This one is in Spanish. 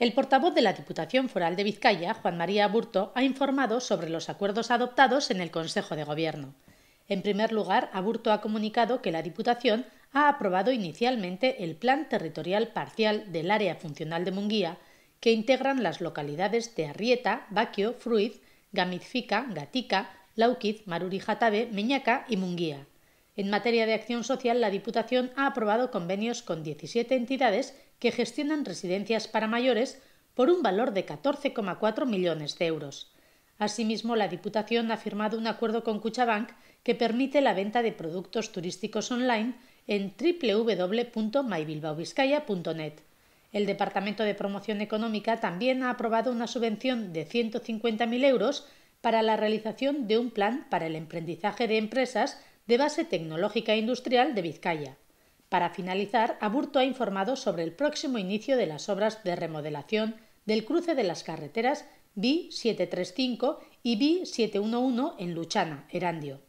El portavoz de la Diputación Foral de Vizcaya, Juan María Aburto, ha informado sobre los acuerdos adoptados en el Consejo de Gobierno. En primer lugar, Aburto ha comunicado que la Diputación ha aprobado inicialmente el Plan Territorial Parcial del Área Funcional de Munguía, que integran las localidades de Arrieta, Baquio, Fruiz, Gamizfica, Gatica, Lauquiz, Maruri-Jatabe, Meñaca y Munguía. En materia de acción social, la Diputación ha aprobado convenios con 17 entidades que gestionan residencias para mayores por un valor de 14,4 millones de euros. Asimismo, la Diputación ha firmado un acuerdo con Kutxabank que permite la venta de productos turísticos online en www.mybilbaovizcaya.net. El Departamento de Promoción Económica también ha aprobado una subvención de 150.000 euros para la realización de un plan para el emprendizaje de empresas de base tecnológica e industrial de Vizcaya. Para finalizar, Aburto ha informado sobre el próximo inicio de las obras de remodelación del cruce de las carreteras BI 735 y BI 711 en Luchana, Erandio.